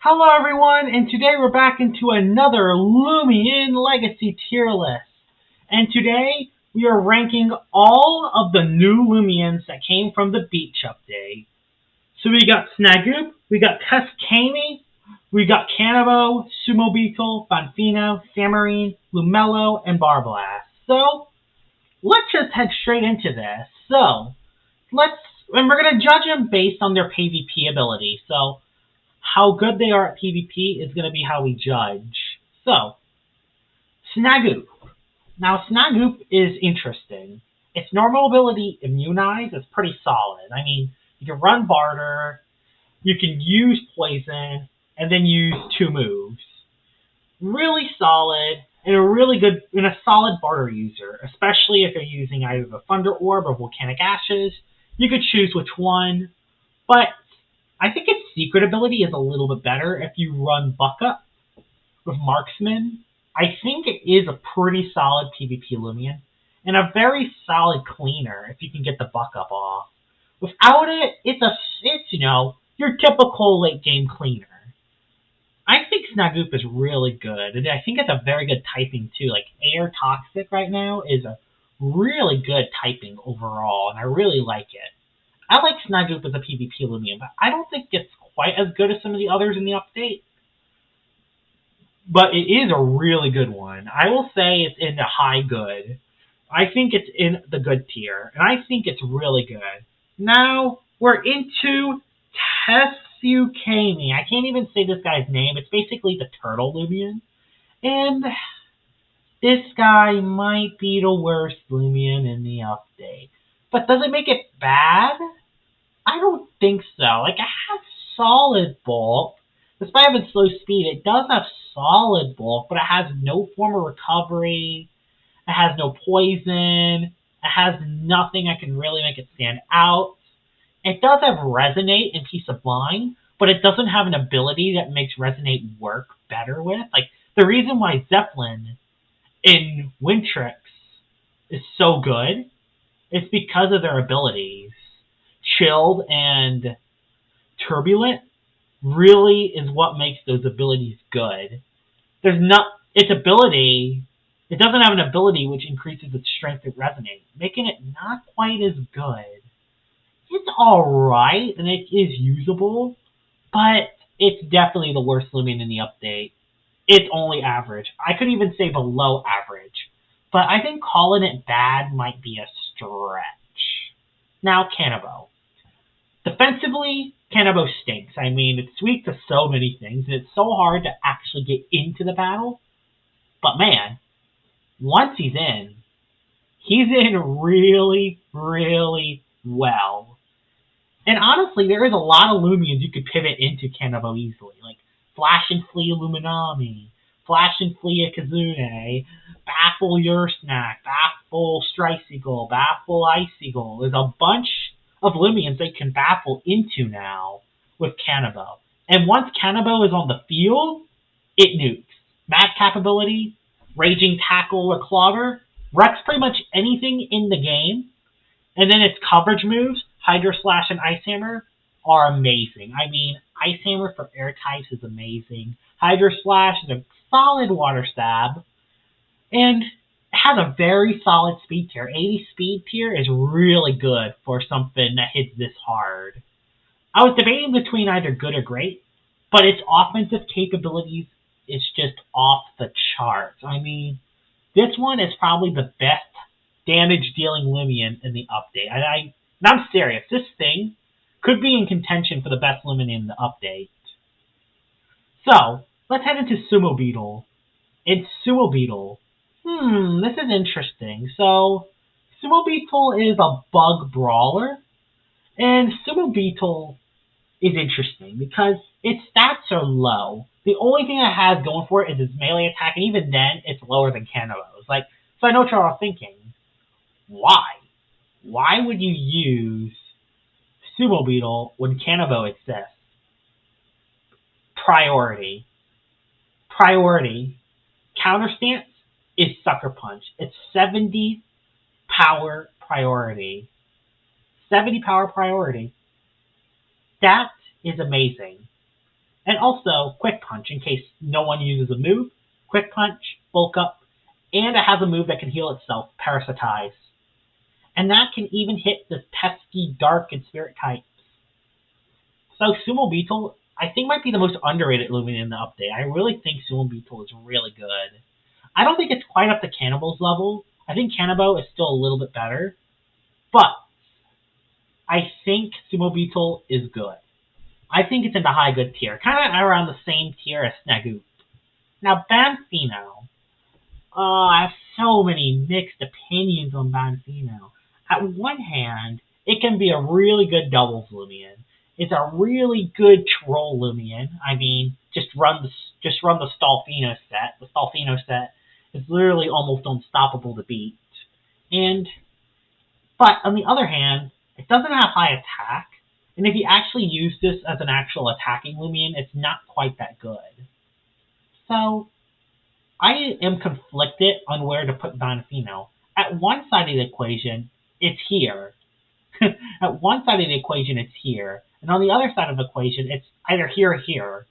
Hello everyone, and today we're back into another Loomian Legacy tier list. And today we are ranking all of the new Loomians that came from the beach update. So we got Snagu, we got Tess Fukami, we got Cannabo, Sumo Beetle, Bamfino, Samarine, Lumello, and Barblast. So let's just head straight into this. And we're gonna judge them based on their PvP ability. So how good they are at PvP is going to be how we judge. So, Snagu. Now, Snagu is interesting. Its normal ability, Immunize, is pretty solid. I mean, you can run Barter, you can use Poison, and then use 2 moves. Really solid, and a solid Barter user, especially if you're using either the Thunder Orb or Volcanic Ashes. You could choose which one, but I think its secret ability is a little bit better if you run Buck Up with Marksman. I think it is a pretty solid PvP Loomian, and a very solid cleaner if you can get the Buck Up off. Without it, it's your typical late game cleaner. I think Snagoop is really good, and I think it's a very good typing too. Like Air Toxic right now is a really good typing overall, and I really like it. I like Snagoop as a PvP Loomian, but I don't think it's quite as good as some of the others in the update. But it is a really good one. I will say it's in the high good. I think it's in the good tier, and I think it's really good. Now, we're into Tess Fukami. I can't even say this guy's name. It's basically the Turtle Loomian. And this guy might be the worst Loomian in the update. But does it make it bad? I don't think so. Like, it has solid bulk. Despite having slow speed, it does have solid bulk, but it has no form of recovery. It has no poison. It has nothing that can really make it stand out. It does have Resonate and Peace of Mind, but it doesn't have an ability that makes Resonate work better with. Like, the reason why Zeppelin in Wintrix is so good is because of their abilities. Chilled and Turbulent really is what makes those abilities good. Its ability, it doesn't have an ability which increases its strength and Resonate, making it not quite as good. It's alright, and it is usable, but it's definitely the worst Loomian in the update. It's only average. I could even say below average. But I think calling it bad might be a stretch. Now, Cannabo. Defensively, Cannabo stinks. I mean, it's weak to so many things, and it's so hard to actually get into the battle. But man, once he's in really, really well. And honestly, there is a lot of Loomians you could pivot into Cannabo easily, like Flash and Flee Luminami, Flash and Flee Kazune, Baffle Ursnack, Baffle Striceigle, Baffle Iceagle. There's a bunch of Loomians that you can baffle into now with Cannabo. And once Cannabo is on the field, it nukes. Madcap ability, Raging Tackle or Clogger, wrecks pretty much anything in the game. And then its coverage moves, Hydro Slash and Ice Hammer, are amazing. I mean, Ice Hammer for air types is amazing. Hydro Slash is a solid water stab. And it has a very solid speed tier. 80 speed tier is really good for something that hits this hard. I was debating between either good or great, but its offensive capabilities is just off the charts. I mean, this one is probably the best damage-dealing Loomian in the update. And I'm serious. This thing could be in contention for the best Loomian in the update. So, let's head into Sumo Beetle. In Sumo Beetle, this is interesting. So, Sumo Beetle is a bug brawler, and Sumo Beetle is interesting because its stats are low. The only thing it has going for it is its melee attack, and even then, it's lower than Cannabo's. So I know what you're all thinking. Why? Why would you use Sumo Beetle when Cannabo exists? Priority. Counter stance is Sucker Punch. It's 70 power priority. 70 power priority. That is amazing. And also, Quick Punch, in case no one uses a move. Quick Punch, Bulk Up, and it has a move that can heal itself, Parasitize. And that can even hit the pesky Dark and Spirit types. So Sumo Beetle, I think, might be the most underrated Lumion in the update. I really think Sumo Beetle is really good. I don't think it's quite up to Cannibal's level. I think Cannibal is still a little bit better. But I think Sumo Beetle is good. I think it's in the high good tier. Kind of around the same tier as Snagu. Now, Bamfino. Oh, I have so many mixed opinions on Bamfino. At one hand, it can be a really good doubles Lumion. It's a really good troll Lumion. I mean, just run the Stolfino set. The Stolfino set is literally almost unstoppable to beat. But on the other hand, it doesn't have high attack. And if you actually use this as an actual attacking Lumion, it's not quite that good. So, I am conflicted on where to put Bamfino. At one side of the equation, it's here. At one side of the equation, it's here. And on the other side of the equation, it's either here or here.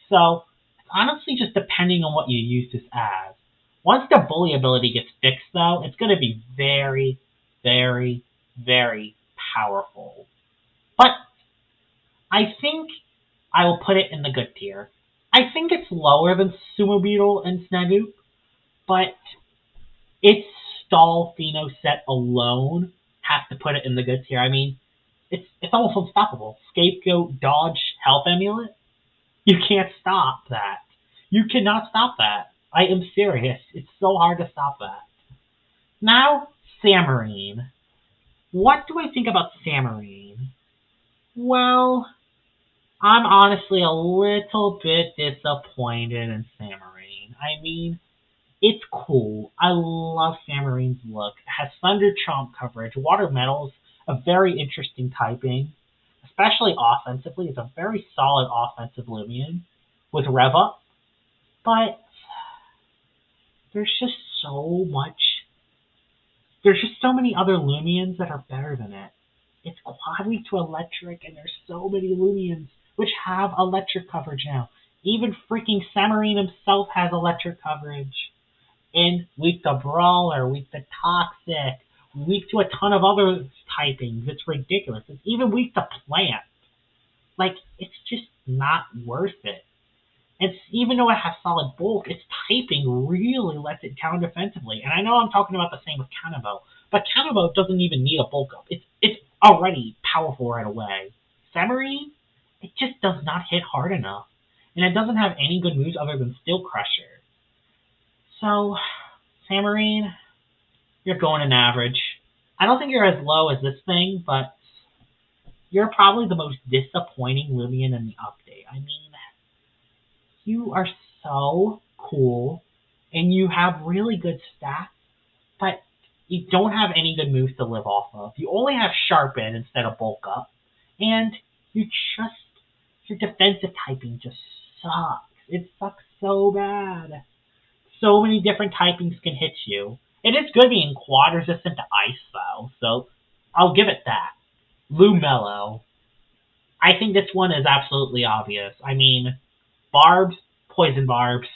So, it's honestly just depending on what you use this as. Once the bully ability gets fixed, though, it's going to be very, very, very powerful. But I think I will put it in the good tier. I think it's lower than Sumo Beetle and Snagu, but its Stolfino set alone has to put it in the good tier. I mean, it's almost unstoppable. Scapegoat, Dodge, Health Amulet. You can't stop that. You cannot stop that. I am serious. It's so hard to stop that. Now, Samarine. What do I think about Samarine? Well, I'm honestly a little bit disappointed in Samarine. I mean, it's cool. I love Samarine's look. It has Thunder Chomp coverage. Water Metal's a very interesting typing, especially offensively. It's a very solid offensive Lumion with Rev Up. But there's just so many other Lumions that are better than it. It's quad weak to electric, and there's so many Lumions which have electric coverage now. Even freaking Samarine himself has electric coverage. And weak to Brawler, weak to Toxic, weak to a ton of other typings. It's ridiculous. It's even weak to Plant. Like, it's just not worth it. It's, even though it has solid bulk, its typing really lets it down defensively. And I know I'm talking about the same with Cannibal, but Cannibal doesn't even need a bulk up. It's already powerful right away. Samarine, it just does not hit hard enough. And it doesn't have any good moves other than Steel Crusher. So, Samarine, you're going in average. I don't think you're as low as this thing, but you're probably the most disappointing Lumion in the update. I mean, you are so cool, and you have really good stats, but you don't have any good moves to live off of. You only have Sharpen instead of Bulk Up, and your defensive typing just sucks. It sucks so bad. So many different typings can hit you. It is good being quad resistant to ice, though, so I'll give it that. Lumello. I think this one is absolutely obvious. I mean, Barbs, Poison Barbs.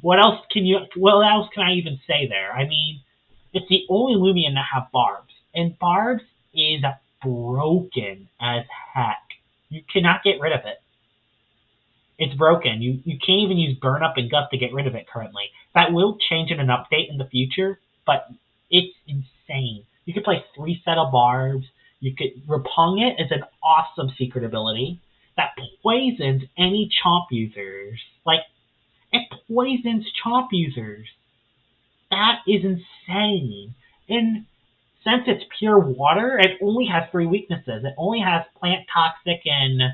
What else can I even say there? I mean, it's the only Lumion that have Barbs, and Barbs is broken as heck. You cannot get rid of it. It's broken. You can't even use Burn Up and Gust to get rid of it currently. That will change in an update in the future, but it's insane. You could play 3 set of Barbs. You could Repung it as an awesome secret ability that poisons any Chomp users. Like, it poisons Chomp users. That is insane. And since it's pure water, it only has 3 weaknesses. It only has Plant Toxic and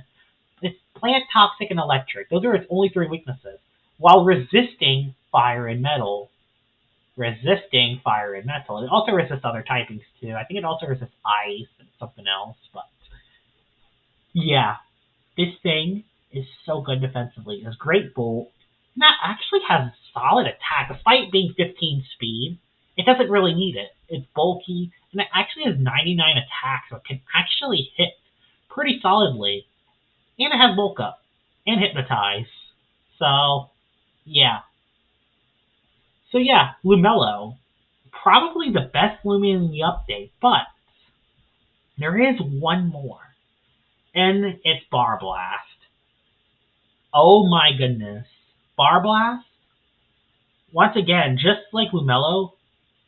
Electric. Those are its only 3 weaknesses. While resisting Fire and Metal. It also resists other typings too. I think it also resists Ice and something else. But yeah, this thing is so good defensively. It has great bulk. And that actually has solid attack. Despite being 15 speed, it doesn't really need it. It's bulky, and it actually has 99 attack, so it can actually hit pretty solidly. And it has bulk up. and Hypnotize. So, yeah. So yeah, Lumello. Probably the best Lumion in the update, but there is one more. And it's Barblast. Oh my goodness. Barblast, once again, just like Lumello,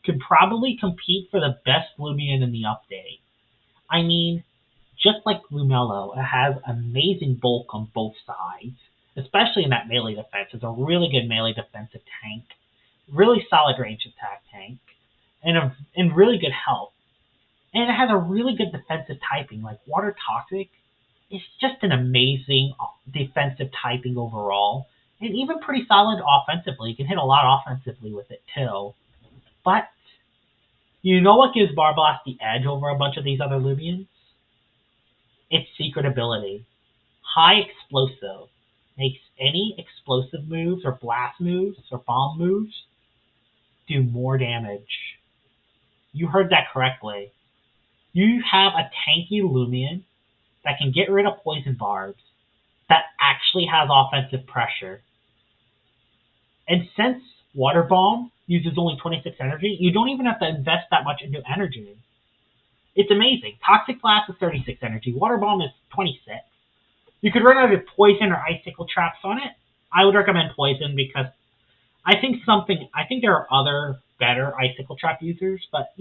could probably compete for the best Lumion in the update. I mean, just like Lumello, it has amazing bulk on both sides, especially in that melee defense. It's a really good melee defensive tank, really solid range attack tank, and really good health. And it has a really good defensive typing, like Water Toxic. It's just an amazing defensive typing overall, and even pretty solid offensively. You can hit a lot offensively with it too. But you know what gives Barblast the edge over a bunch of these other Lumions? Its secret ability. High Explosive. Makes any explosive moves or blast moves or bomb moves do more damage. You heard that correctly. You have a tanky Lumion that can get rid of poison barbs that actually has offensive pressure. And since Water Bomb uses only 26 energy, you don't even have to invest that much into energy. It's amazing. Toxic Blast is 36 energy. Water Bomb is 26. You could run either Poison or Icicle Traps on it. I would recommend Poison because I think there are other better Icicle Trap users, but,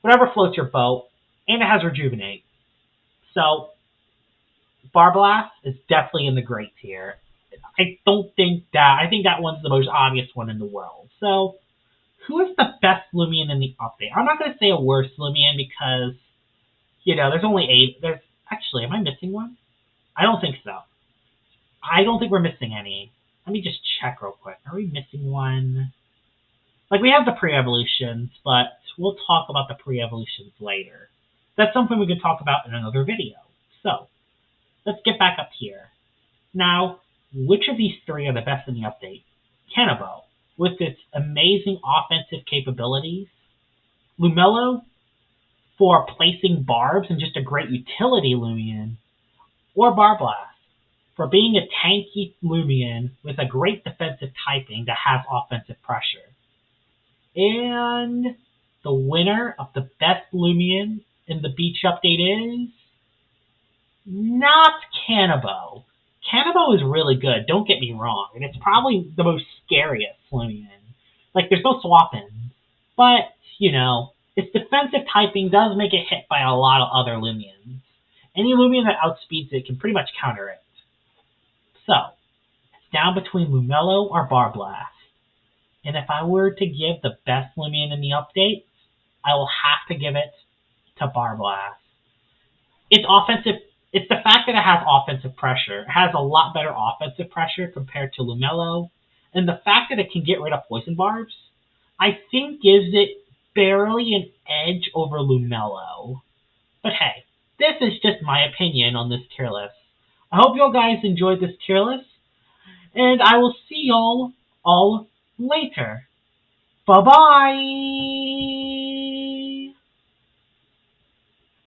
whatever floats your boat. And it has Rejuvenate. So, Barblast is definitely in the great tier. I think that one's the most obvious one in the world. So, who is the best Lumion in the update? I'm not going to say a worse Lumion because, there's only 8. Actually, am I missing one? I don't think so. I don't think we're missing any. Let me just check real quick. Are we missing one? We have the pre-evolutions, but we'll talk about the pre-evolutions later. That's something we could talk about in another video. So, let's get back up here. Now, which of these 3 are the best in the update? Cannabo, with its amazing offensive capabilities. Lumello, for placing barbs and just a great utility Lumion. Or Barblast, for being a tanky Lumion with a great defensive typing that has offensive pressure. And the winner of the best Lumion in the Beach update is not Cannabo. Cannabo is really good, don't get me wrong, and it's probably the most scariest Lumion. There's no swap-ins, but, its defensive typing does make it hit by a lot of other Lumions. Any Lumion that outspeeds it can pretty much counter it. So, it's down between Lumello or Barblast. And if I were to give the best Lumion in the update, I will have to give it to Barblast. It's the fact that it has offensive pressure. It has a lot better offensive pressure compared to Lumello. And the fact that it can get rid of poison barbs, I think gives it barely an edge over Lumello. But hey, this is just my opinion on this tier list. I hope you all guys enjoyed this tier list, and I will see y'all all later. Bye-bye!